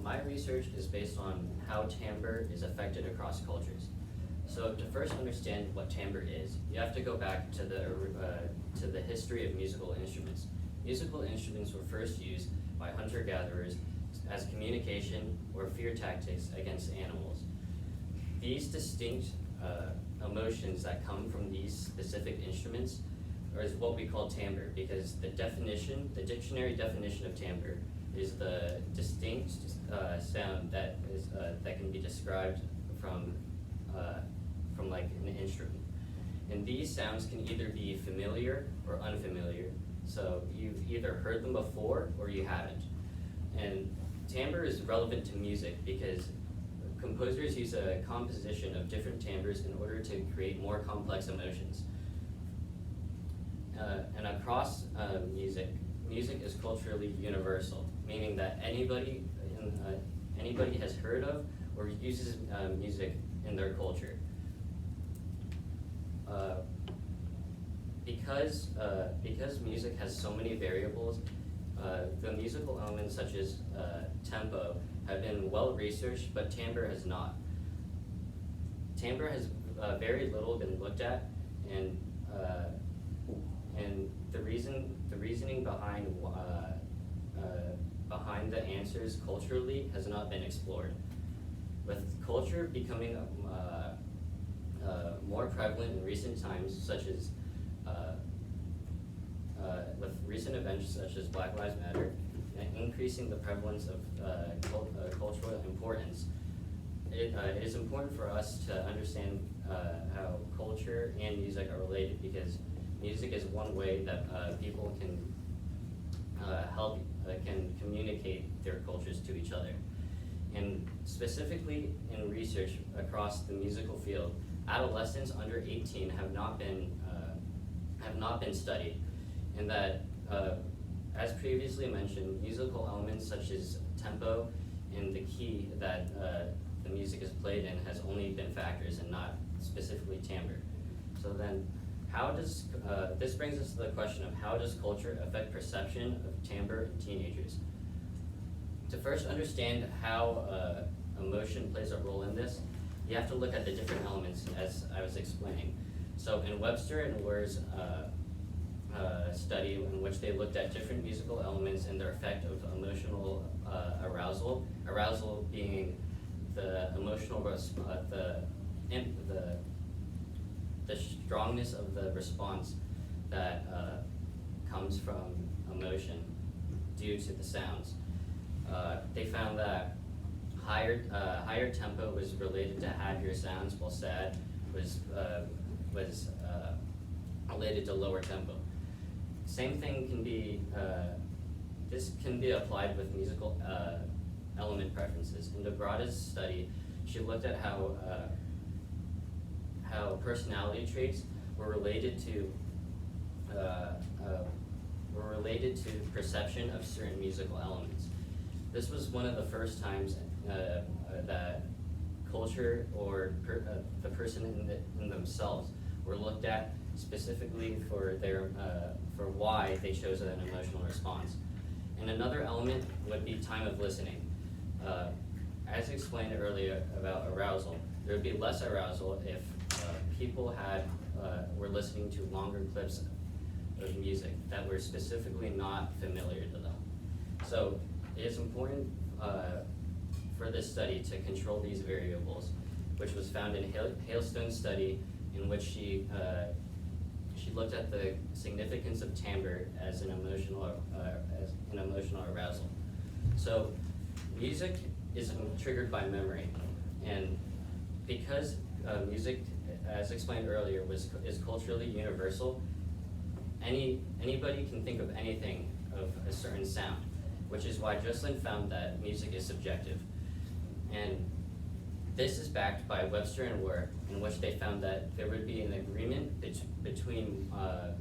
my research is based on how timbre is affected across cultures. So to first understand what timbre is, you have to go back to the history of musical instruments. Musical instruments were first used by hunter-gatherers as communication or fear tactics against animals. These distinct emotions that come from these specific instruments is what we call timbre, because the dictionary definition of timbre is the distinct sound that can be described from like an instrument. And these sounds can either be familiar or unfamiliar. So you've either heard them before or you haven't. And timbre is relevant to music because composers use a composition of different timbres in order to create more complex emotions. And across music is culturally universal, meaning that anybody has heard of or uses music in their culture. Because music has so many variables, the musical elements such as tempo have been well researched, but timbre has not. Timbre has very little been looked at, and the reasoning behind the answers culturally has not been explored. With culture becoming more prevalent in recent times, such as with recent events such as Black Lives Matter, and increasing the prevalence of cultural importance, it is important for us to understand how culture and music are related, because music is one way that people can can communicate their cultures to each other. And specifically in research across the musical field, adolescents under 18 have not been studied, and that, as previously mentioned, musical elements such as tempo and the key that the music is played in has only been factors and not specifically timbre. So then, how does this brings us to the question of how does culture affect perception of timbre in teenagers? To first understand how emotion plays a role in this, you have to look at the different elements as I was explaining. So in Webster and Ware's study, in which they looked at different musical elements and their effect of emotional arousal being the emotional the strongness of the response that comes from emotion due to the sounds. They found that higher tempo was related to happier sounds, while sad was related to lower tempo. Same thing can be, this can be applied with musical element preferences. In Debrada's study, she looked at how personality traits were related to perception of certain musical elements. This was one of the first times that culture or the person in themselves were looked at specifically for why they chose an emotional response. And another element would be time of listening. As explained earlier about arousal, there would be less arousal if people were listening to longer clips of music that were specifically not familiar to them. So it is important for this study to control these variables, which was found in Hailstone's study, in which she looked at the significance of timbre as an emotional arousal. So music is triggered by memory, and because music, as explained earlier, is culturally universal, anybody can think of anything of a certain sound, which is why Jocelyn found that music is subjective. And this is backed by Webster and Ware, in which they found that there would be an agreement between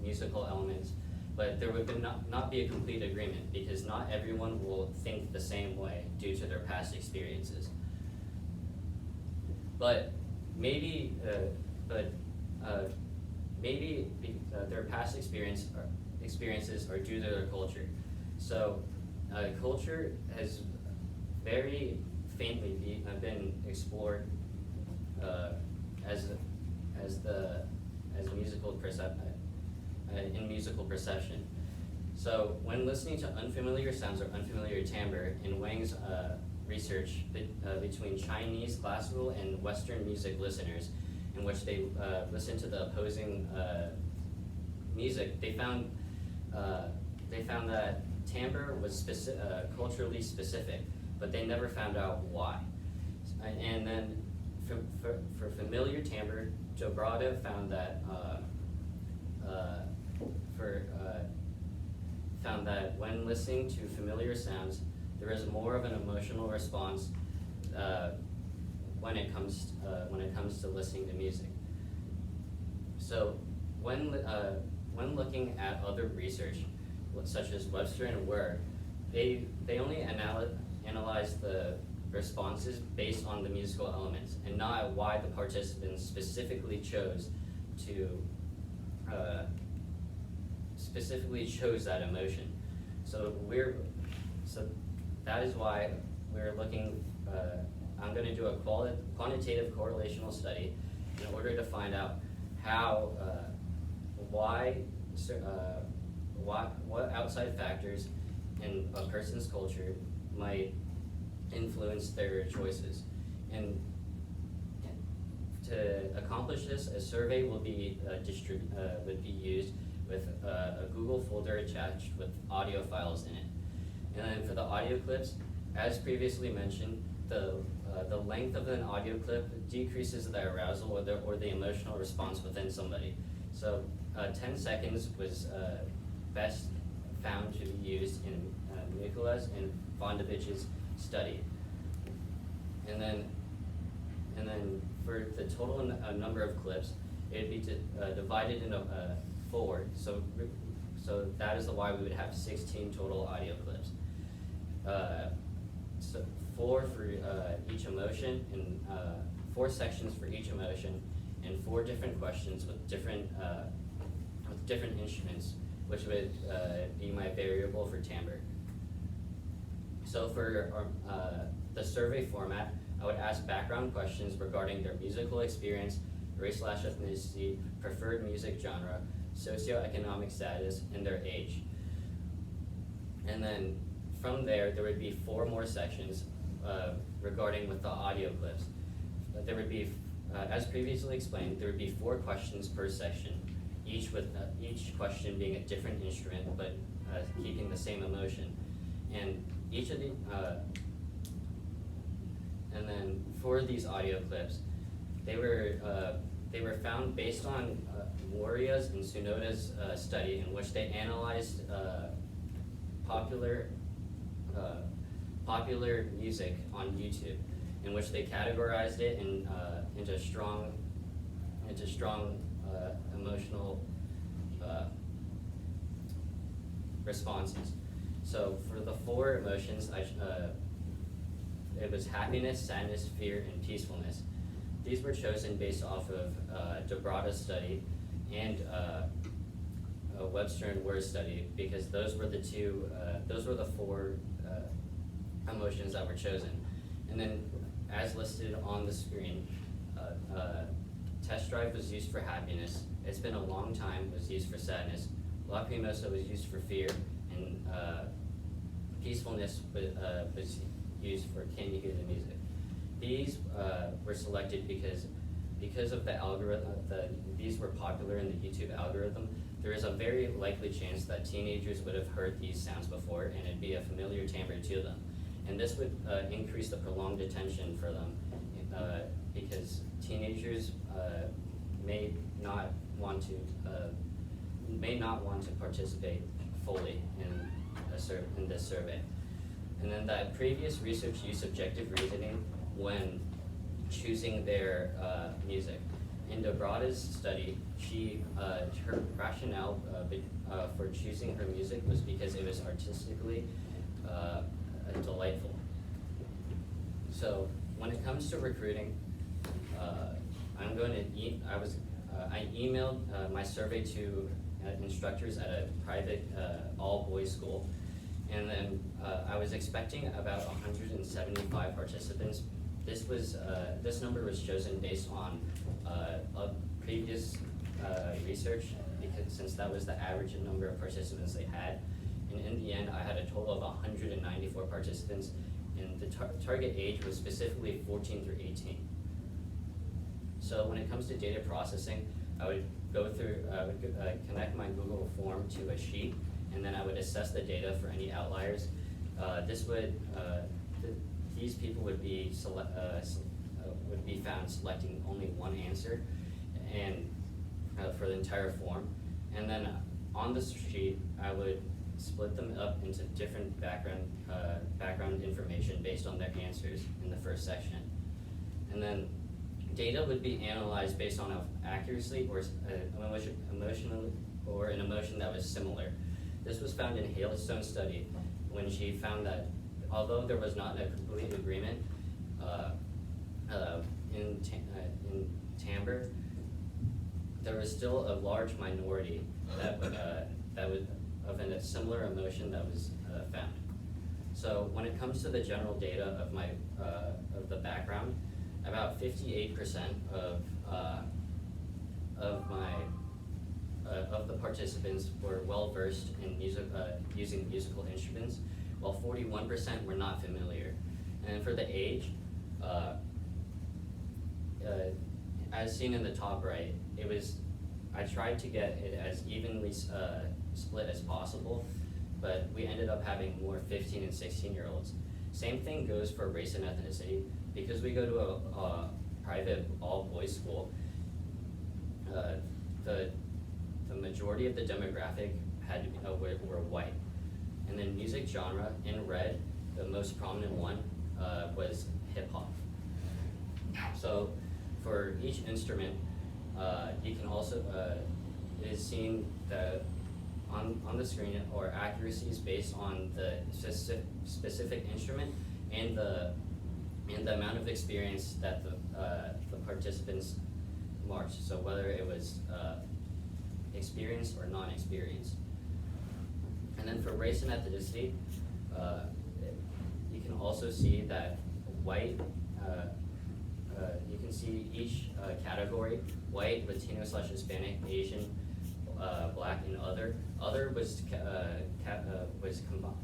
musical elements, but there would not be a complete agreement, because not everyone will think the same way due to their past experiences. But maybe their past experiences are due to their culture. So culture has very faintly been explored as in musical perception. So when listening to unfamiliar sounds or unfamiliar timbre in Wang's research between Chinese classical and Western music listeners, in which they listened to the opposing music, they found that timbre was culturally specific, but they never found out why. And then for familiar timbre, Dobrada found that found that when listening to familiar sounds, there is more of an emotional response when it comes to listening to music. So when looking at other research, such as Webster and Ware, they only analyze the responses based on the musical elements and not why the participants specifically chose that emotion. So that is why we're looking. I'm going to do a quantitative correlational study in order to find out how what outside factors in a person's culture might influence their choices. And to accomplish this, a survey will be used with a Google folder attached with audio files in it. And then for the audio clips, as previously mentioned, the length of an audio clip decreases the arousal or the emotional response within somebody. So 10 seconds was best found to be used in Mikula's and Vondovich's study. And then for the total number of clips, it would be divided into 4. So that is why we would have 16 total audio clips. So 4 for each emotion, and 4 sections for each emotion, and 4 different questions with different instruments, which would be my variable for timbre. So for the survey format, I would ask background questions regarding their musical experience, race/ethnicity, preferred music genre, socioeconomic status, and their age. And then from there would be 4 more sections regarding with the audio clips. There would be, as previously explained, there would be 4 questions per section, each question being a different instrument, but keeping the same emotion. And each of the, and then for these audio clips, they were found based on Waria's and Tsunoda's study, in which they analyzed popular music on YouTube, in which they categorized it into strong emotional responses. So for the 4 emotions, it was happiness, sadness, fear, and peacefulness. These were chosen based off of Dobrada's study and Webster and Ware's study, because those were the 4 emotions that were chosen. And then, as listed on the screen, Test Drive was used for happiness. It's Been a Long Time was used for sadness. Lacrimosa was used for fear, and Peacefulness was used for Can You Hear the Music. These were selected because of the algorithm. These were popular in the YouTube algorithm. There is a very likely chance that teenagers would have heard these sounds before, and it'd be a familiar timbre to them. And this would increase the prolonged attention for them, because teenagers may not want to participate fully in this survey. And then that previous research used subjective reasoning when choosing their music. In Dobrada's study, her rationale for choosing her music was because it was artistically delightful. So when it comes to recruiting, I emailed my survey to instructors at a private all-boys school, And then I was expecting about 175 participants. This number was chosen based on a previous research, because since that was the average number of participants they had. And in the end, I had a total of 194 participants, and the target age was specifically 14 through 18. So when it comes to data processing, I would connect my Google form to a sheet, and then I would assess the data for any outliers. These people would be found selecting only one answer, and for the entire form. And then on the sheet, I would split them up into different background information based on their answers in the first section. And then data would be analyzed based on accuracy or an emotion that was similar. This was found in Hailstone's study, when she found that although there was not a complete agreement in Timbre, there was still a large minority that would of a similar emotion that was found. So when it comes to the general data of my of the background, about 58% of the participants were well versed in using musical instruments, while 41% were not familiar. And for the age, as seen in the top right, I tried to get it as evenly split as possible, but we ended up having more 15 and 16-year-olds. Same thing goes for race and ethnicity. Because we go to a private all-boys school, the majority of the demographic were white. And then music genre, in red, the most prominent one was hip-hop. So for each instrument, you can also, it is seen that on the screen are accuracies based on the specific instrument and the amount of experience that the participants marched. So whether it was experienced or non-experienced. And then for race and ethnicity, you can also see that white, you can see each category: white, Latino/Hispanic, Asian, Black, and other. Other was combined.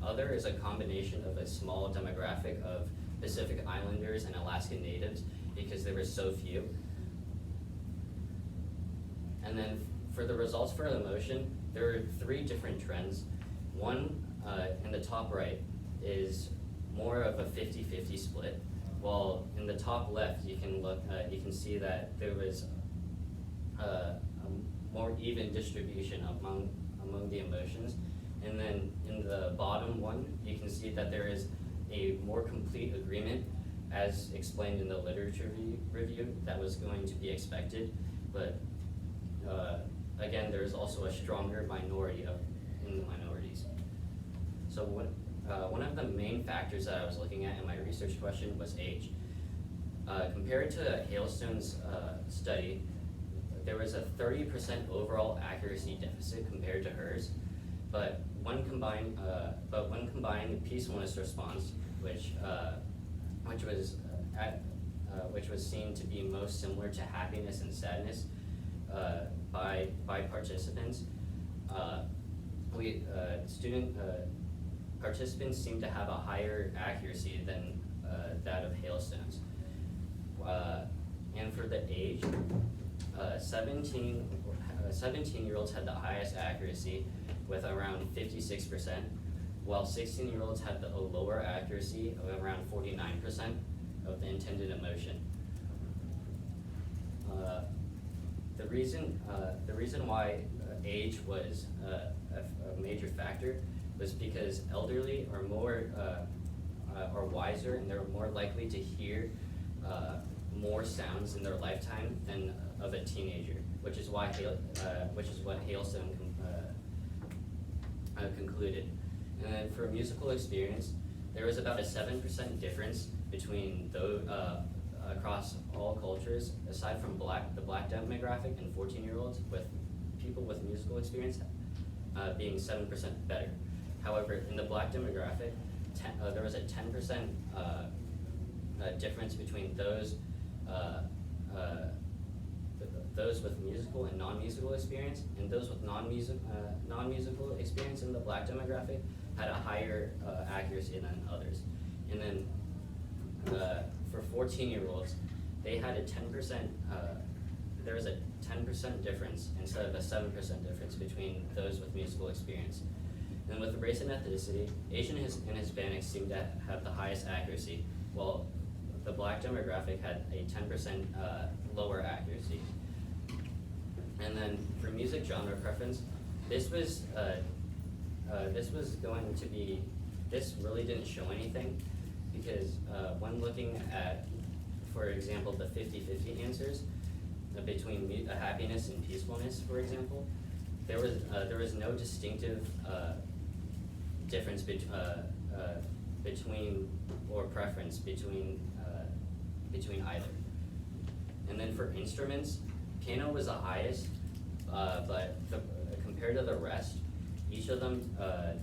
Other is a combination of a small demographic of Pacific Islanders and Alaskan Natives, because there were so few. And then for the results for emotion, there are 3 different trends. One, in the top right, is more of a 50-50 split, while in the top left, you can see that there was a more even distribution among the emotions. And then in the bottom one, you can see that there is a more complete agreement, as explained in the literature review, that was going to be expected. But again, there's also a stronger minority in the minorities. So one of the main factors that I was looking at in my research question was age. Compared to Hailstone's study, there was a 30% overall accuracy deficit compared to hers. But when combined peacefulness response, which was seen to be most similar to happiness and sadness by participants, participants seemed to have a higher accuracy than that of Hailstone's. And for the age, 17-year-olds had the highest accuracy with around 56%, while 16-year-olds had a lower accuracy of around 49% of the intended emotion. The reason why age was a major factor was because elderly are are wiser, and they're more likely to hear more sounds in their lifetime than of a teenager, which is what Hailstone concluded. And then for musical experience, there was about a 7% difference between those across all cultures, aside from the black demographic and 14-year-olds, with people with musical experience being 7% better. However, in the Black demographic, there was a 10% difference between those with musical and non-musical experience, and those with non-musical experience in the Black demographic had a higher accuracy than others. And then for 14-year-olds, they had a 10%, there was a 10% difference instead of a 7% difference between those with musical experience. And with race and ethnicity, Asian and Hispanics seem to have the highest accuracy, while the Black demographic had a 10% lower accuracy. And then for music genre preference, this really didn't show anything, because when looking at, for example, the 50-50 answers between happiness and peacefulness, for example, there was no distinctive difference between or preference between either. And then for instruments, piano was the highest, but compared to the rest, each of them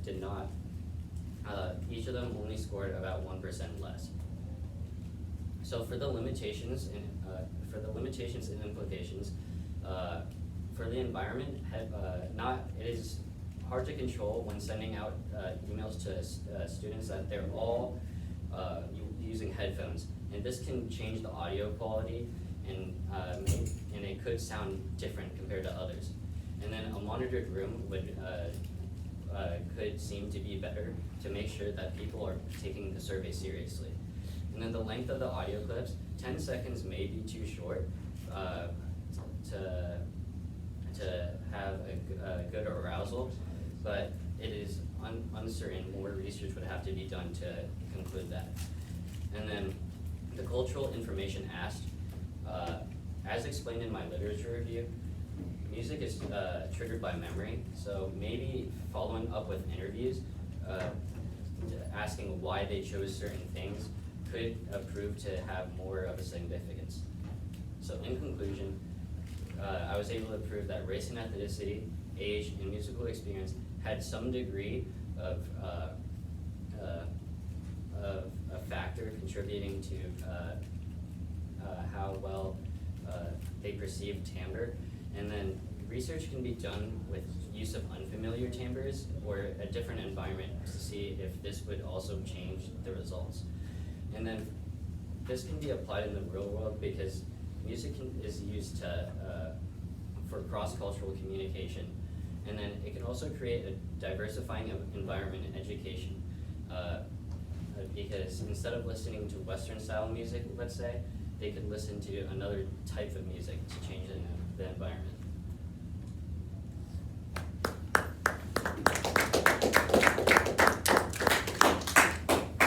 did not. Each of them only scored about 1% less. So for the limitations and implications, for the environment, it is hard to control when sending out emails to students that they're all using headphones, and this can change the audio quality, and it could sound different compared to others. And then a monitored room could seem to be better to make sure that people are taking the survey seriously. And then the length of the audio clips, 10 seconds may be too short to have a good arousal, but it is uncertain. More research would have to be done to conclude that. And then the cultural information asked, as explained in my literature review, music is triggered by memory, so maybe following up with interviews, asking why they chose certain things could prove to have more of a significance. So in conclusion, I was able to prove that race and ethnicity, age, and musical experience had some degree of a factor contributing to how well they perceive timbre. And then research can be done with use of unfamiliar timbres or a different environment to see if this would also change the results. And then this can be applied in the real world because music is used for cross-cultural communication. And then it can also create a diversifying environment in education, because instead of listening to Western style music, let's say, they could listen to another type of music to change the environment.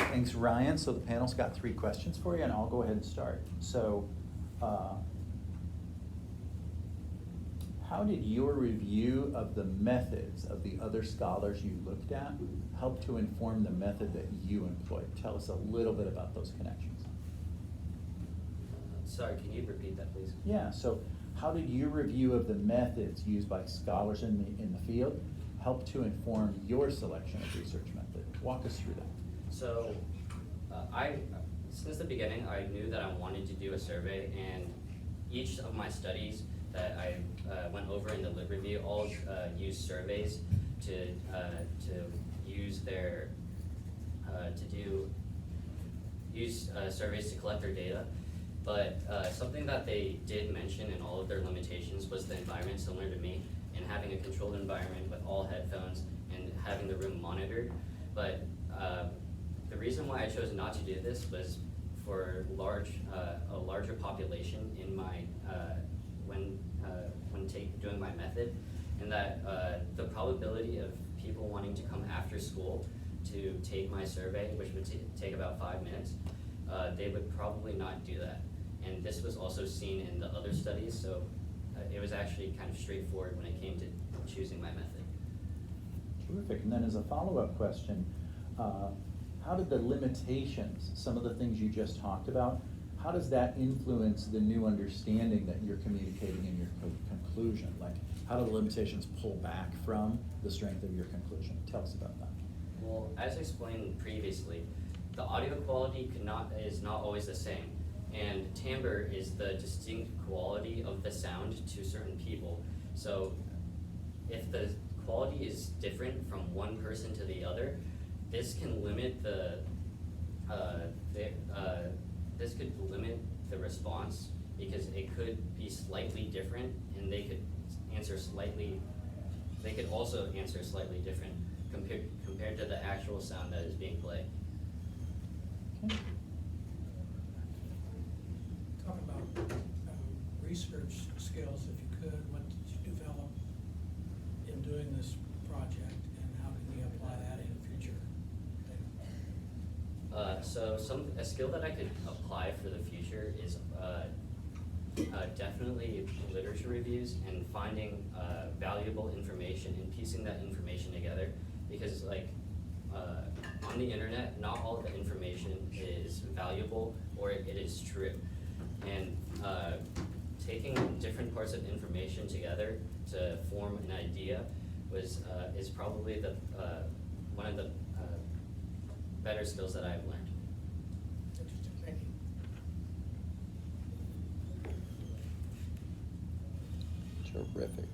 Thanks, Ryan. So the panel's got 3 questions for you, and I'll go ahead and start. So, how did your review of the methods of the other scholars you looked at help to inform the method that you employed? Tell us a little bit about those connections. Sorry, can you repeat that, please? Yeah, so how did your review of the methods used by scholars in the field help to inform your selection of research method? Walk us through that. So, since the beginning, I knew that I wanted to do a survey, and each of my studies that I went over in the lib review all used surveys to use surveys to collect their data. But something that they did mention in all of their limitations was the environment, similar to me, and having a controlled environment with all headphones and having the room monitored. But the reason why I chose not to do this was for a larger population in my when doing my method, and that the probability of people wanting to come after school to take my survey, which would take about 5 minutes, they would probably not do that. And this was also seen in the other studies, so it was actually kind of straightforward when it came to choosing my method. Terrific. And then as a follow-up question, how did the limitations, some of the things you just talked about, how does that influence the new understanding that you're communicating in your conclusion? Like, how do the limitations pull back from the strength of your conclusion? Tell us about that. Well, as explained previously, the audio quality is not always the same. And timbre is the distinct quality of the sound to certain people. So if the quality is different from one person to the other, this can limit this could limit the response, because it could be slightly different, and they could also answer slightly different compared to the actual sound that is being played. Okay. Talk about research skills, if you could. What did you develop in doing this project, and how can we apply that in the future? So a skill that I could apply for the future is definitely literature reviews and finding valuable information and piecing that information together, because on the internet, not all of the information is valuable or it is true. And taking different parts of information together to form an idea is probably one of the better skills that I've learned. Interesting, thank you. Terrific.